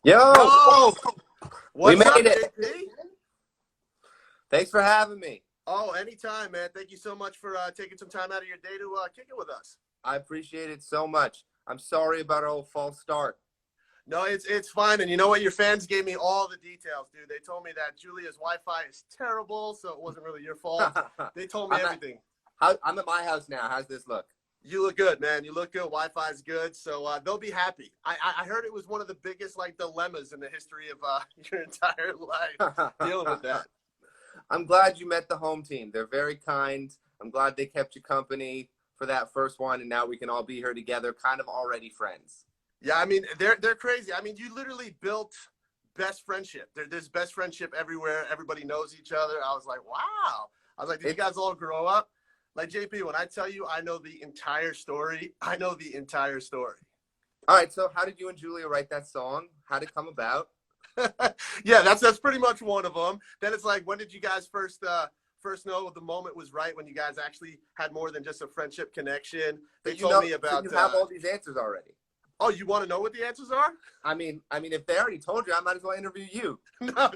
Yo, Yo, we what's up, made it. JP? Thanks for having me. Oh, anytime, man. Thank you so much for taking some time out of your day to kick it with us. I appreciate it so much. I'm sorry about our old false start. No, it's fine. And you know what? Your fans gave me all the details, dude. They told me that Julia's Wi-Fi is terrible, so it wasn't really your fault. They told me everything. I'm at my house now. How's this look? You look good, man. You look good. Wi-Fi is good, so they'll be happy. I heard it was one of the biggest dilemmas in the history of your entire life dealing with that. I'm glad you met the home team. They're very kind. I'm glad they kept you company for that first one, and now we can all be here together, kind of already friends. Yeah, I mean, they're crazy. I mean, you literally built best friendship. There's best friendship everywhere. Everybody knows each other. I was like, wow. I was like, did you guys all grow up? Like, JP, when I tell you I know the entire story, I know the entire story. All right, so how did you and Julia write that song? How did it come about? Yeah, that's pretty much one of them. Then it's like, when did you guys first know the moment was right, when you guys actually had more than just a friendship connection? They told me about. So you have all these answers already. Oh, you want to know what the answers are? I mean, if they already told you, I might as well interview you. No.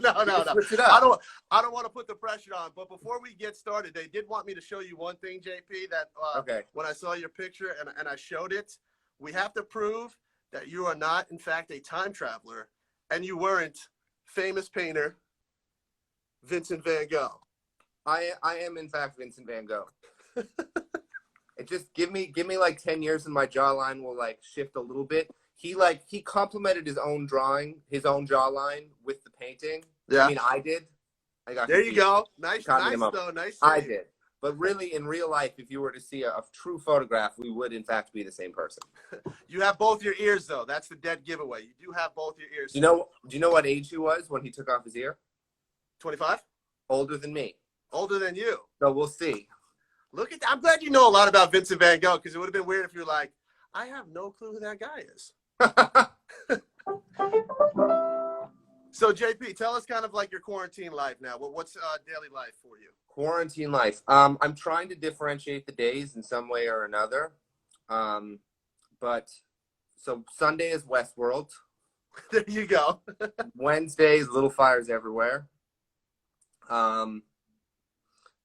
Switch it up. I don't want to put the pressure on. But before we get started, they did want me to show you one thing, JP. That Okay. When I saw your picture and I showed it, we have to prove that you are not, in fact, a time traveler, and you weren't famous painter Vincent Van Gogh. I am in fact Vincent Van Gogh. It just give me like 10 years and my jawline will like shift a little bit. He complimented his own drawing, his own jawline with the painting. Yeah. I mean, I did. I got There you go. Nice though. Nice. I did. But really, in real life, if you were to see a true photograph, we would in fact be the same person. You have both your ears though. That's the dead giveaway. You do have both your ears. Do you know what age he was when he took off his ear? 25? Older than me. Older than you. So we'll see. Look at that. I'm glad you know a lot about Vincent Van Gogh, because it would have been weird if you're like, I have no clue who that guy is. So, JP, tell us kind of like your quarantine life now. What's daily life for you? Quarantine life. I'm trying to differentiate the days in some way or another. But so Sunday is Westworld. There you go. Wednesday is Little Fires Everywhere.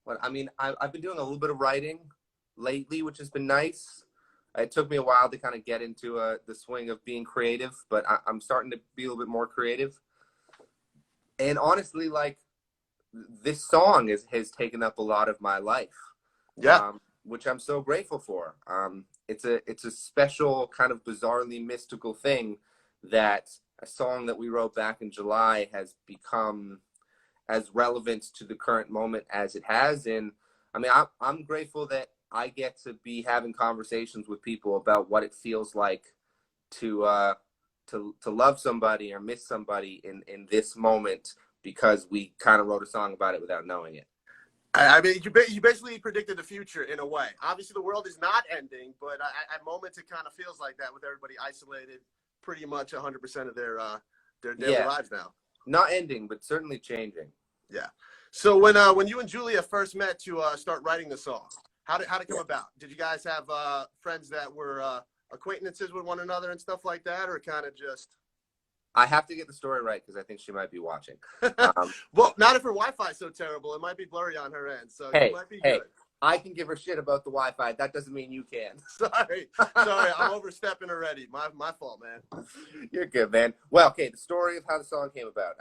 But I mean, I've been doing a little bit of writing lately, which has been nice. It took me a while to kind of get into the swing of being creative, but I'm starting to be a little bit more creative. And honestly, like, this song has taken up a lot of my life. Yeah. Which I'm so grateful for. It's a special kind of bizarrely mystical thing that a song that we wrote back in July has become as relevant to the current moment as it has. And I mean, I'm grateful that I get to be having conversations with people about what it feels like to love somebody or miss somebody in this moment, because we kind of wrote a song about it without knowing it. I mean, you basically predicted the future in a way. Obviously, the world is not ending, but at moments it kind of feels like that, with everybody isolated pretty much 100% of their daily lives now. Not ending, but certainly changing. Yeah. So when you and Julia first met to start writing the song, how did it come about? Did you guys have friends that were acquaintances with one another and stuff like that, or kind of just? I have to get the story right because I think she might be watching. Well, not if her Wi-Fi is so terrible. It might be blurry on her end, so you might be good. I can give her shit about the Wi-Fi. That doesn't mean you can. Sorry, I'm overstepping already. My fault, man. You're good, man. Well, okay, the story of how the song came about.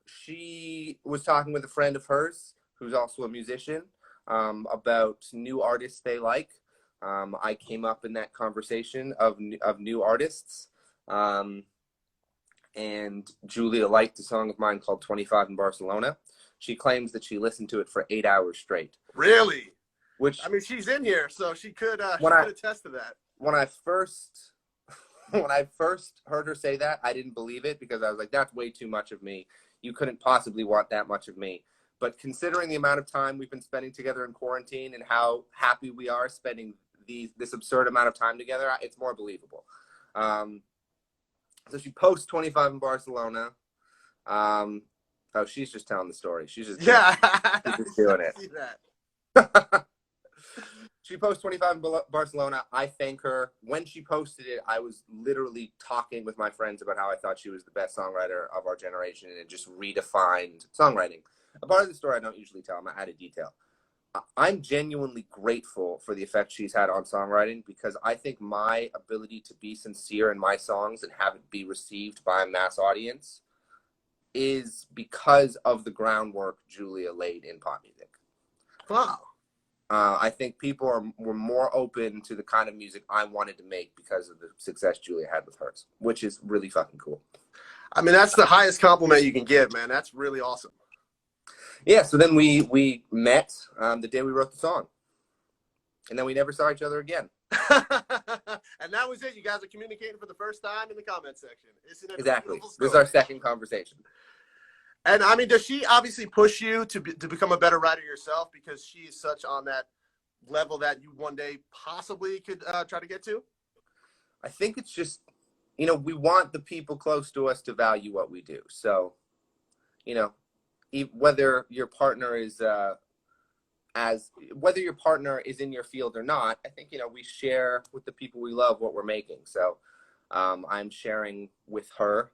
She was talking with a friend of hers who's also a musician about new artists they like. I came up in that conversation of new artists. And Julia liked a song of mine called 25 in Barcelona. She claims that she listened to it for 8 hours straight. Really? Which, I mean, she's in here, so she could attest to that. When I first heard her say that, I didn't believe it, because I was like, that's way too much of me. You couldn't possibly want that much of me. But considering the amount of time we've been spending together in quarantine and how happy we are spending this absurd amount of time together, it's more believable. So she posts 25 in Barcelona. Oh, she's just telling the story. She's just doing it. See that. She posted 25 in Barcelona. I thank her. When she posted it, I was literally talking with my friends about how I thought she was the best songwriter of our generation, and it just redefined songwriting. A part of the story I don't usually tell. I'm not added detail. I'm genuinely grateful for the effect she's had on songwriting, because I think my ability to be sincere in my songs and have it be received by a mass audience is because of the groundwork Julia laid in pop music. Wow. I think people were more open to the kind of music I wanted to make because of the success Julia had with hers, which is really fucking cool. I mean, that's the highest compliment you can give, man. That's really awesome. Yeah, so then we met the day we wrote the song. And then we never saw each other again. And that was it. You guys are communicating for the first time in the comment section. Isn't it exactly? This is our second conversation. And I mean, does she obviously push you to become a better writer yourself, because she is such on that level that you one day possibly could try to get to? I think it's just, you know, we want the people close to us to value what we do. So, you know, whether your partner is whether your partner is in your field or not, I think, you know, we share with the people we love what we're making. So I'm sharing with her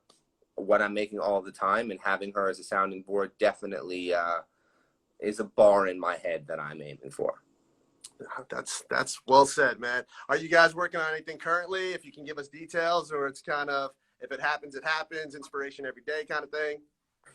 what I'm making all the time, and having her as a sounding board definitely is a bar in my head that I'm aiming for. That's well said, man. Are you guys working on anything currently? If you can give us details, or it's kind of, if it happens, it happens, inspiration every day kind of thing?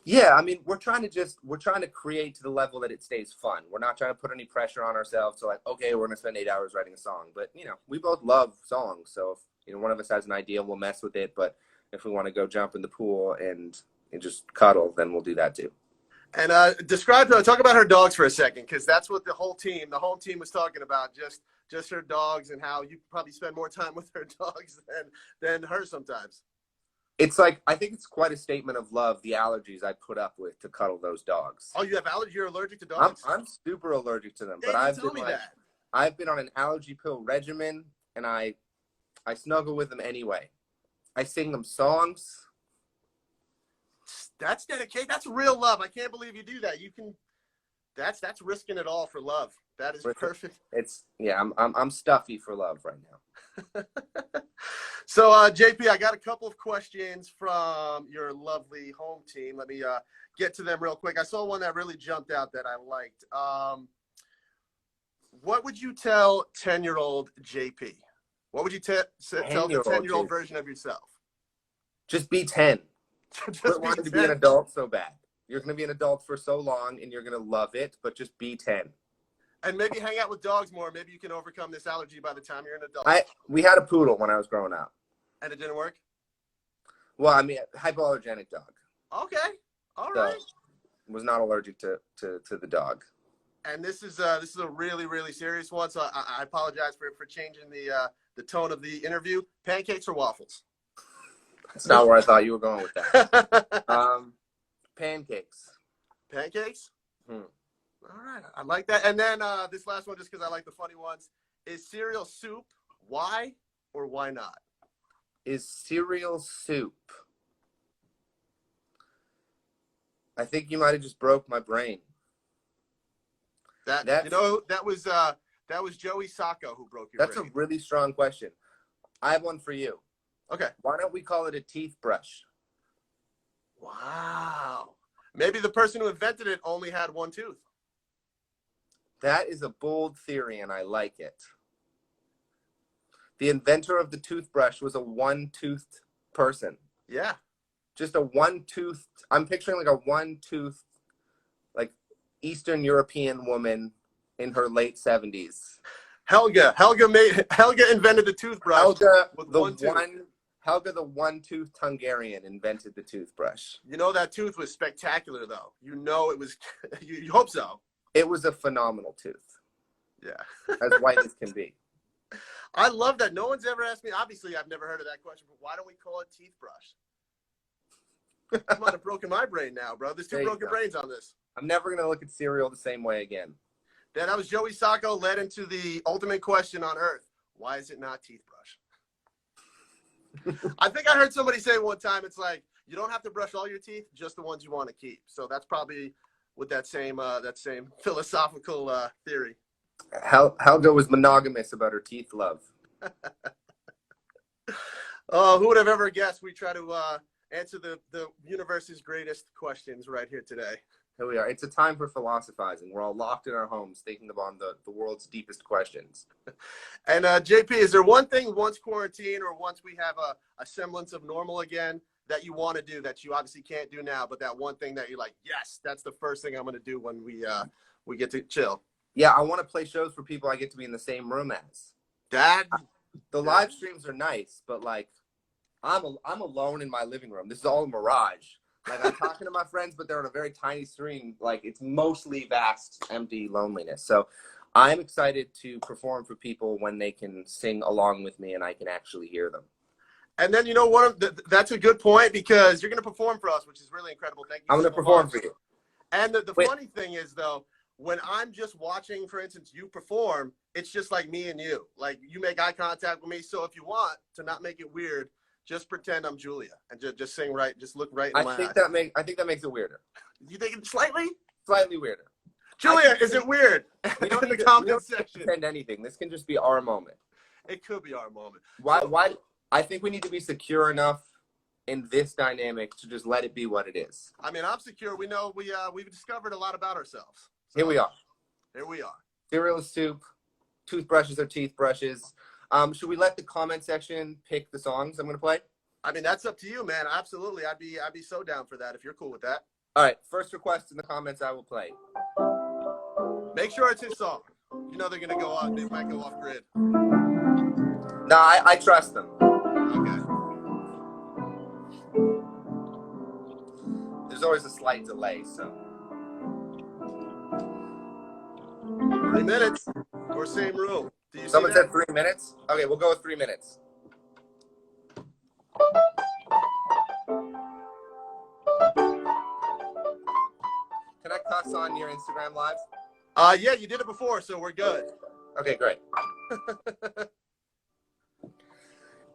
Yeah, I mean, we're trying to create to the level that it stays fun. We're not trying to put any pressure on ourselves. So like, okay, we're going to spend 8 hours writing a song. But, you know, we both love songs. So if, you know, one of us has an idea, we'll mess with it. But if we want to go jump in the pool and just cuddle, then we'll do that too. And talk about her dogs for a second, because that's what the home team was talking about, just her dogs, and how you probably spend more time with her dogs than her sometimes. It's like, I think it's quite a statement of love, the allergies I put up with to cuddle those dogs. Oh, you have allergies? You're allergic to dogs? I'm super allergic to them. Hey, but I've been on an allergy pill regimen, and I snuggle with them anyway. I sing them songs. That's dedication. That's real love. I can't believe you do that. You can. That's risking it all for love. That is perfect. I'm stuffy for love right now. So, JP, I got a couple of questions from your lovely home team. Let me get to them real quick. I saw one that really jumped out that I liked. What would you tell 10-year-old JP? What would you tell the 10-year-old version of yourself? Just be 10. Just wanting to be an adult so bad. You're going to be an adult for so long, and you're going to love it, but just be 10. And maybe hang out with dogs more. Maybe you can overcome this allergy by the time you're an adult. We had a poodle when I was growing up. And it didn't work? Well, I mean, hypoallergenic dog. Okay. All right. Was not allergic to the dog. And this is a really, really serious one, so I apologize for changing the tone of the interview. Pancakes or waffles? That's not where I thought you were going with that. Pancakes. Pancakes? All right. I like that. And then this last one, just because I like the funny ones, is cereal soup. Why or why not? Is cereal soup? I think you might have just broke my brain. That was Joey Sacco who broke your brain. That's a really strong question. I have one for you. Okay. Why don't we call it a teeth brush? Wow. Maybe the person who invented it only had one tooth. That is a bold theory, and I like it. The inventor of the toothbrush was a one-toothed person. Yeah. Just a one-toothed, I'm picturing like a one-toothed, like Eastern European woman in her late 70s. Helga invented the toothbrush. Helga, the one-toothed Hungarian, invented the toothbrush. You know, that tooth was spectacular, though. You know it was, you hope so. It was a phenomenal tooth. Yeah. As white as can be. I love that. No one's ever asked me. Obviously, I've never heard of that question, but why don't we call it teeth brush? You might have broken my brain now, bro. There's two broken brains on this. I'm never going to look at cereal the same way again. Then that was Joey Sacco, led into the ultimate question on Earth. Why is it not teeth brush? I think I heard somebody say one time, it's like, you don't have to brush all your teeth, just the ones you want to keep. So that's probably with that same philosophical theory. Helga was monogamous about her teeth love. Oh, who would have ever guessed we try to answer the universe's greatest questions right here today. Here we are. It's a time for philosophizing. We're all locked in our homes thinking about the world's deepest questions. And JP, is there one thing once quarantine or once we have a semblance of normal again that you want to do that you obviously can't do now, but that one thing that you're like, yes, that's the first thing I'm going to do when we get to chill? Yeah, I want to play shows for people I get to be in the same room as. The live streams are nice, but like I'm alone in my living room. This is all a mirage. Like I'm talking to my friends, but they're on a very tiny screen. Like it's mostly vast, empty loneliness. So I'm excited to perform for people when they can sing along with me and I can actually hear them. And then, you know, that's a good point because you're going to perform for us, which is really incredible. Thank you. I'm going to perform for you. And the funny thing is, though, when I'm just watching, for instance, you perform, it's just like me and you. Like you make eye contact with me. So if you want to not make it weird, just pretend I'm Julia and just sing right. Just look right in my eyes. I think that makes it weirder. You think it's slightly weirder. Julia, is it weird? We don't need to pretend anything. This can just be our moment. It could be our moment. Why? I think we need to be secure enough in this dynamic to just let it be what it is. I mean, I'm secure. We know we've discovered a lot about ourselves. So, here we are. Here we are. Cereal is soup. Toothbrushes are teeth brushes. Should we let the comment section pick the songs I'm going to play? I mean, that's up to you, man. Absolutely. I'd be so down for that if you're cool with that. All right. First request in the comments I will play. Make sure it's his song. You know they're going to go off. They might go off grid. No, I trust them. Okay. There's always a slight delay, so. 3 minutes. Or same rule. Someone said 3 minutes? Okay, we'll go with 3 minutes. Can I cuss on your Instagram Live? Yeah, you did it before, so we're good. Okay, great.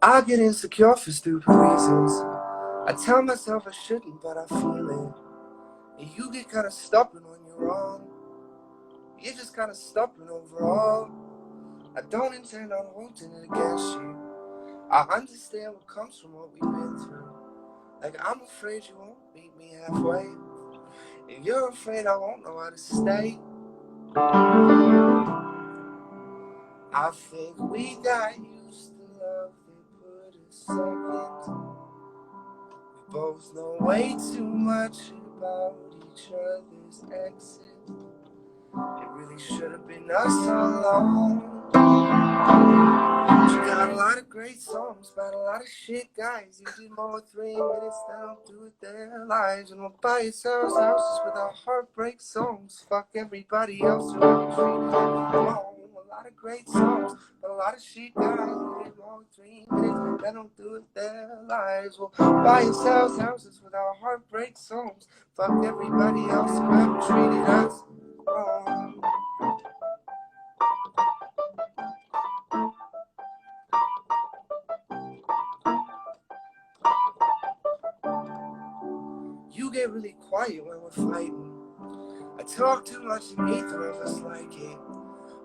I get insecure for stupid reasons. I tell myself I shouldn't, but I feel it. And you get kind of stubborn when you're wrong. You're just kind of stubborn overall. I don't intend on holding it against you. I understand what comes from what we've been through. Like I'm afraid you won't meet me halfway. And you're afraid I won't know how to stay. I think we got used to love that put us second. We both know way too much about each other's exes. It really should have been us all along. You got a lot of great songs about a lot of shit, guys. You did more 3 minutes than I'll do with their lives. And we'll buy ourselves houses with our heartbreak songs. Fuck everybody else who ever treated them wrong. A lot of great songs, but a lot of shit, guys. You did more 3 minutes than I'll do with their lives. We'll buy ourselves houses with our heartbreak songs. Fuck everybody else who ever treated us wrong. You get really quiet when we're fighting. I talk too much and neither of us like it.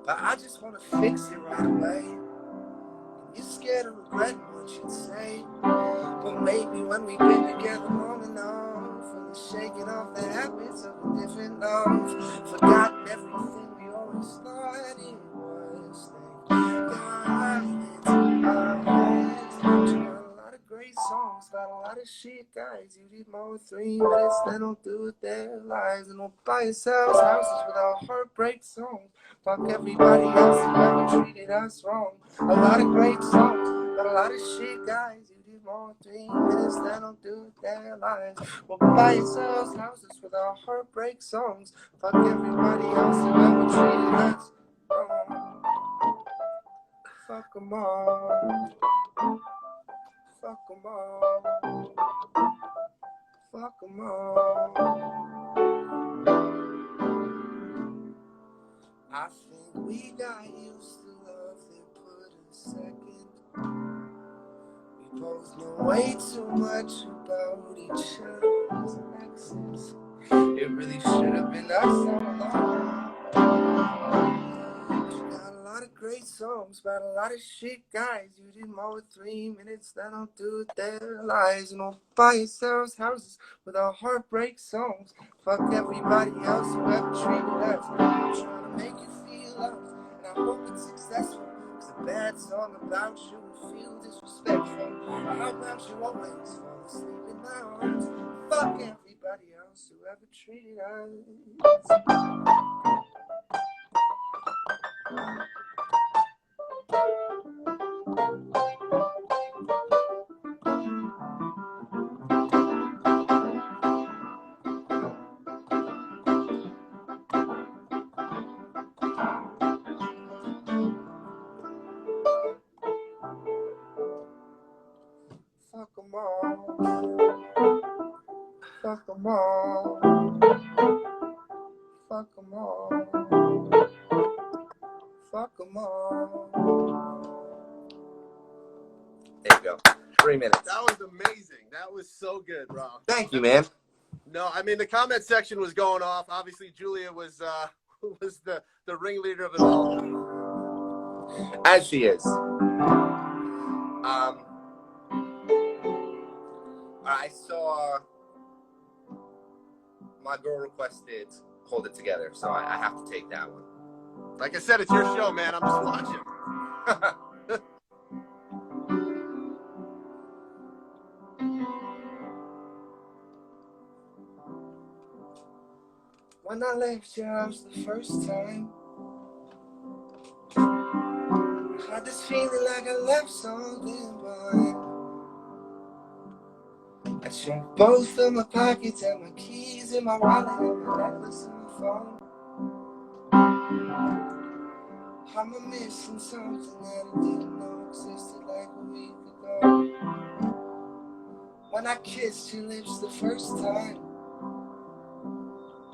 But I just want to fix it right away. And you're scared of regretting what you'd say. But maybe when we've been together long enough, for the shaking off the habits of a different love, forgotten everything we always thought it was. Great songs about a lot of shit, guys. You did more 3 minutes than I'll do with their lives. And we'll buy ourselves houses with our heartbreak songs. Fuck everybody else who ever treated us wrong. A lot of great songs about a lot of shit, guys. You did more 3 minutes than I'll do with their lives. We'll buy ourselves houses with our heartbreak songs. Fuck everybody else who ever treated us wrong. Fuck them all. Fuck them all. Fuck them all. I think we got used to love that put us second. We both know way too much about each other's exes. It really should have been us all along. lot of great songs about a lot of shit guys. You did more with 3 minutes than I'll do with their lives. And all by yourselves houses with our heartbreak songs. Fuck everybody else who ever treated us. I'm trying to make you feel loved, and I hope it's successful. Cause a bad song about you will feel disrespectful. How about you always fall asleep in my arms? Fuck everybody else who ever treated us. Fuck them all. Fuck them all. Fuck them all. Fuck them all. There you go. 3 minutes. That was amazing. That was so good, Rob. Thank you, man. No, I mean, the comment section was going off. Obviously, Julia was the ringleader of it all. As she is. I saw my girl requested Hold It Together, so I have to take that one. Like I said, it's your show, man. I'm just watching. When I left your house the first time, I had this feeling like I left something behind. I checked both of my pockets and my keys in my wallet and my necklace and my phone. I'm missing something that I didn't know existed like a week ago. When I kissed your lips the first time,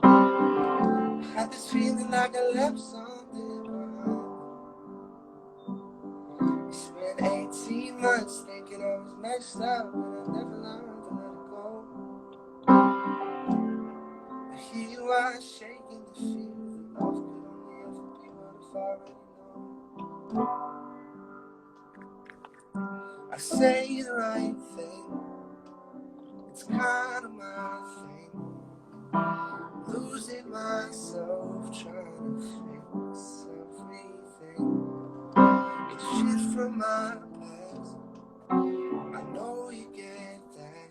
I had this feeling like I left something behind. I spent 18 months thinking I was messed up, and I never learned to let it go. But here you are, shaking the fear that love could only ever be what if I already know. I say the right thing, it's kind of my thing. Losing myself, trying to fix everything. It's shit from my past, I know you get that.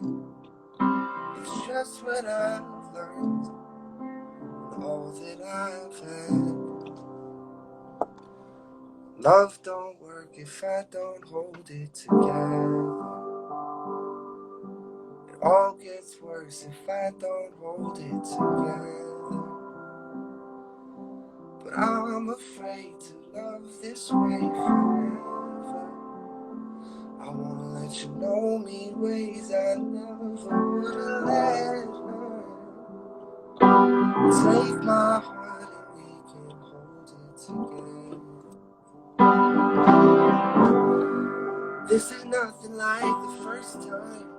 It's just what I've learned, and all that I've had. Love don't work if I don't hold it together. It all gets worse if I don't hold it together. But I'm afraid to love this way forever. I wanna let you know me ways I never would've let her. Take my heart and we can hold it together. This is nothing like the first time.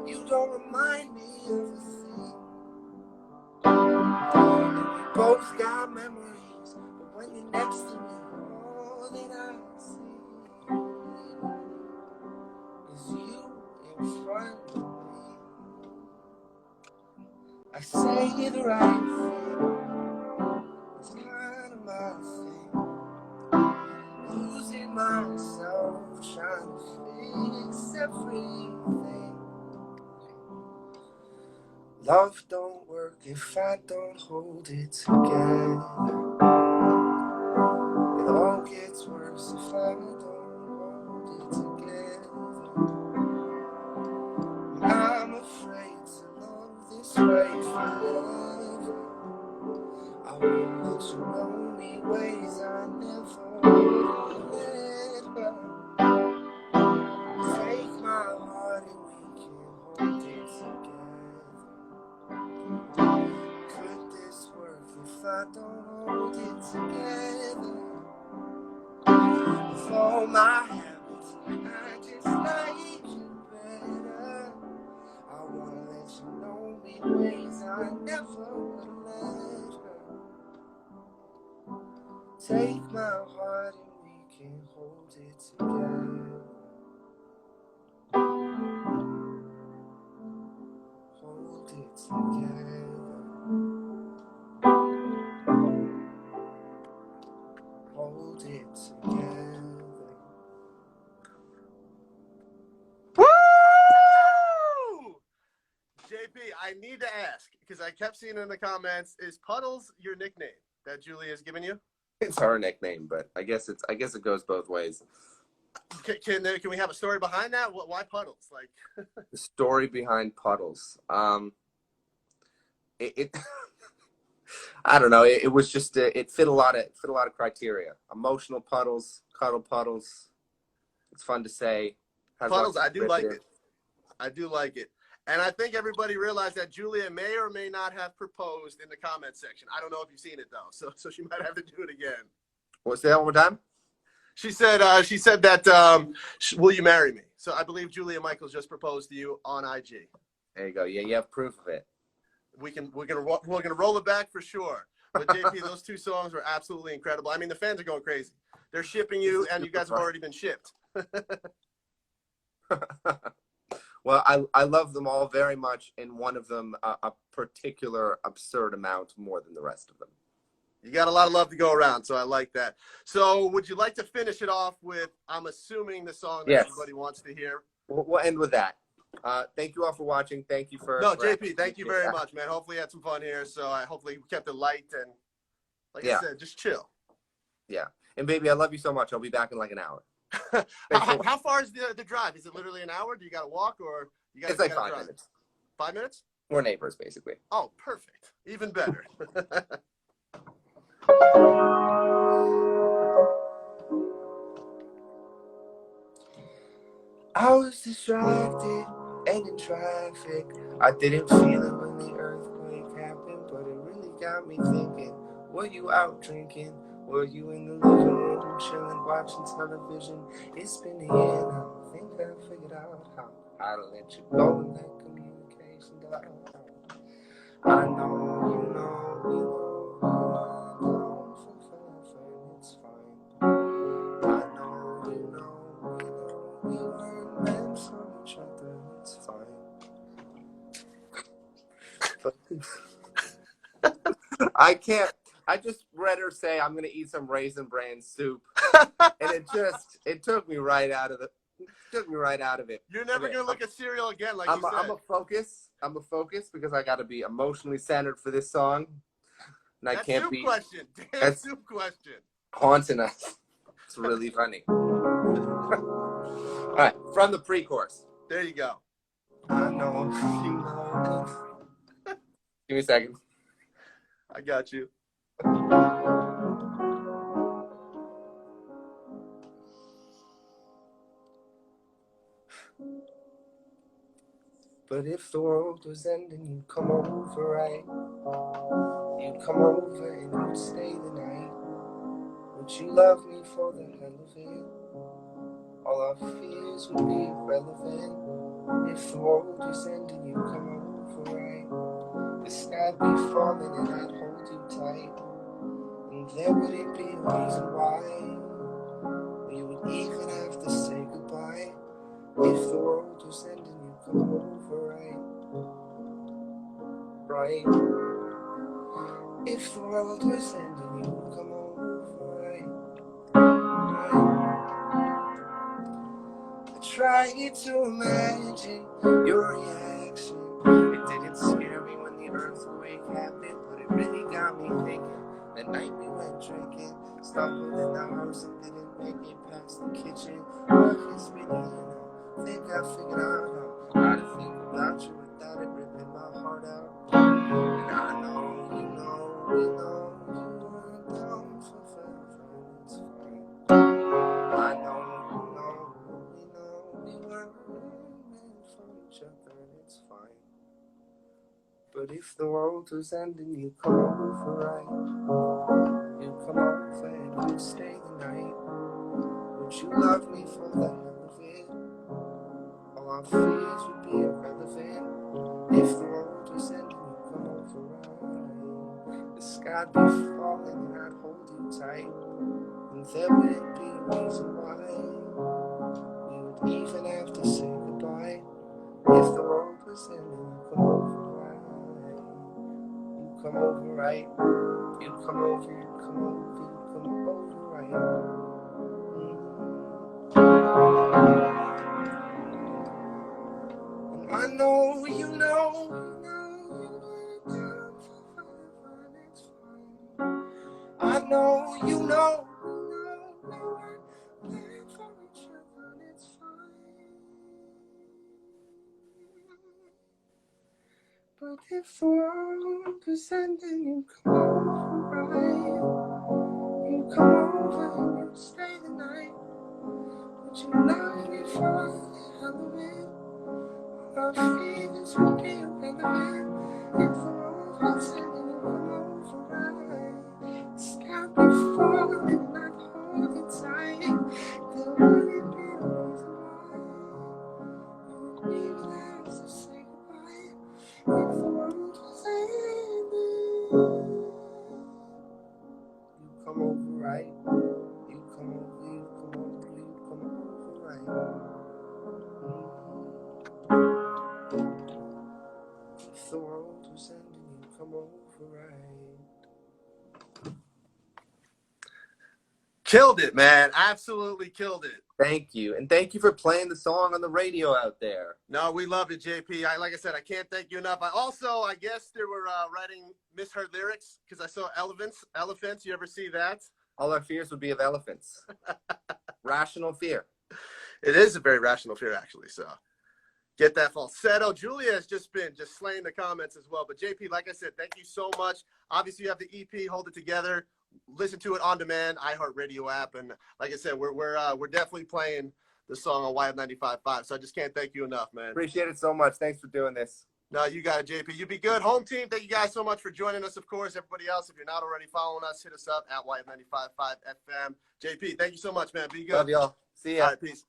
You don't remind me of a thing. We both got memories, but when you're next to me, all that I see is you in front of me. I say the right thing, it's kind of my thing. Losing myself, trying to fix everything. Love don't work if I don't hold it together. It all gets worse if I don't hold it together. I'm afraid to love this way forever. I won't let you know me ways I never would let her. Take my heart and we can hold it together. Could this work if I don't hold it together? With all my habits, I just like you better. I wanna let you know me ways I never would let her. Take my heart and we can hold it together. Hold it together. Hold it together. Woo! JP, I need to ask, because I kept seeing in the comments, is Puddles your nickname that Julie has given you? It's her nickname, but I guess it goes both ways. Can we have a story behind that? Why Puddles? Like the story behind Puddles. It I don't know. It was just it fit a lot of criteria. Emotional puddles, cuddle puddles. It's fun to say. Puddles, I do like it. I do like it. And I think everybody realized that Julia may or may not have proposed in the comment section. I don't know if you've seen it though, so she might have to do it again. What's that one more time? She said that will you marry me? So I believe Julia Michaels just proposed to you on IG. There you go. Yeah, you have proof of it. We're gonna roll it back for sure. But JP, those two songs were absolutely incredible. I mean, the fans are going crazy. They're shipping you, and you guys have already been shipped. Well, I love them all very much, and one of them a particular absurd amount more than the rest of them. You got a lot of love to go around, so I like that. So would you like to finish it off with, I'm assuming, the song that everybody wants to hear? We'll end with that. Thank you all for watching. Thank you for... No, JP, thank you very much, man. Hopefully you had some fun here. So hopefully we kept it light and, like I said, just chill. Yeah. And baby, I love you so much. I'll be back in like an hour. How far is the drive? Is it literally an hour? Do you got to walk or you got to drive? It's like 5 minutes. 5 minutes? We're neighbors, basically. Oh, perfect. Even better. I was distracted and in traffic. I didn't feel it when the earthquake happened, but it really got me thinking. Were you out drinking? Were you in the living room chilling, watching television? It's been a year now. I think I figured out how to let you go and let communication go. I know you know we won't for forever, and it's fine. I know you know we weren't meant for each other, it's fine. I can't. I just read her say, I'm going to eat some Raisin Bran soup. And it took me right out of it. You're never going to look at cereal again, like you said. I'm a focus because I got to be emotionally centered for this song. And I can't be. Damn soup question. Haunting us. It's really funny. All right, from the pre-chorus. There you go. I know you know. Give me a second. I got you. But if the world was ending, you'd come over, right? You'd come over and you'd stay the night. Would you love me for the hell of it? All our fears would be irrelevant. If the world was ending, you'd come over, right? The sky'd be falling and I'd hold you tight. And there wouldn't be a reason why we would even have to say goodbye. If the world was ending, you'd come over, right? Right? If the world was ending, you'd come over, right? I tried to imagine your reaction. It didn't scare me when the earthquake happened, but it really got me thinking. That night we went drinking, stumbled in the house and didn't make it past the kitchen. It's been a year now. Think I figured out how to think about you without it ripping my heart out. And I know you know we know you weren't down for forever, it's fine. I know you know we weren't meant for each other, it's fine. But if the world was ending, you'd come over, right? You'd come over and you'd stay the night. Would you love me for the hell of it? All our fears would be irrelevant. If the world was ending, you'd come over, right? The sky'd be falling and I'd hold you tight, and there wouldn't be a reason why we would even have to say goodbye. If the world was ending, you come over right. You come over right. You come over, you come over, you come over right. And I know you know, I know you know, for each other, it's fine. But if the world is ending, you come over right. You come over and you stay the night. But you know before the hell of it, our feelings will be irrelevant. If the world was ending, you come over right. The sky be falling and I'd hold it tight. There wouldn't be a reason why you would even have to say goodbye. If the world was ending, you come over right. You come over, you come over, you come over right. If the world was ending, you come over right. Killed it, man. Absolutely killed it. Thank you. And thank you for playing the song on the radio out there. No, we love it, JP. Like I said, I can't thank you enough. I guess they were writing misheard lyrics because I saw elephants. You ever see that? All our fears would be of elephants. Rational fear. It is a very rational fear, actually. So get that falsetto. Julia has just been slaying the comments as well. But JP, like I said, thank you so much. Obviously, you have the EP, Hold It Together. Listen to it on demand, iHeartRadio app, and like I said, we're definitely playing the song on YF 95.5. So I just can't thank you enough, man. Appreciate it so much. Thanks for doing this. No, you got it, JP. You be good. Home team, thank you guys so much for joining us. Of course, everybody else, if you're not already following us, hit us up at YF 95.5 FM. JP, thank you so much, man. Be good. Love y'all. See ya. All right, peace.